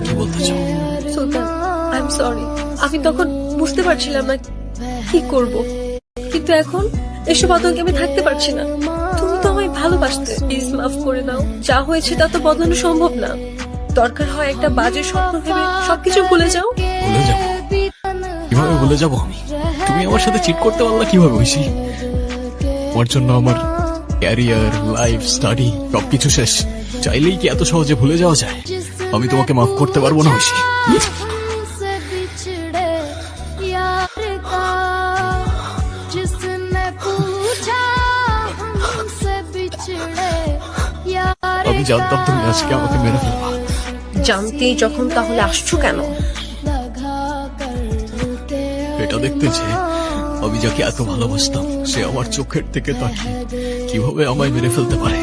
কি বলতে চাও? সুলতান, আই এম সরি। আমি তখন বুঝতে পারছিলাম না কি করব, কিন্তু এখন এসব আতঙ্কে আমি থাকতে পারছি না। তুমি তো আমায় ভালোবাসতে, প্লিজ মাফ করে দাও। যা হয়েছে তা তো বদলানো সম্ভব না। দরকার হয় একটা বাজে স্বপ্ন ভেবে সবকিছু ভুলে যাও। ভুলে যাবো? কিভাবে ভুলে যাবো আমি? তুমি আমার সাথে চিট করতে পারলা কিভাবে ঐশী? তোমার জন্য আমার ক্যারিয়ার, লাইফ, স্টাডি সবকিছু শেষ। চাইলেই কি এত সহজে ভুলে যাওয়া যায়? আমি তোমাকে মাফ করতে পারবো না ঐশী। আমি জানতাম তুমি আজকে আমাকে মেরে ফেলবা। জানতেই যখন তাহলে আসছো কেন? এটা দেখতে যে আমি যাকে এত ভালোবাসতাম সে আমার চোখের থেকে তাকিয়ে কিভাবে আমায় মেরে ফেলতে পারে।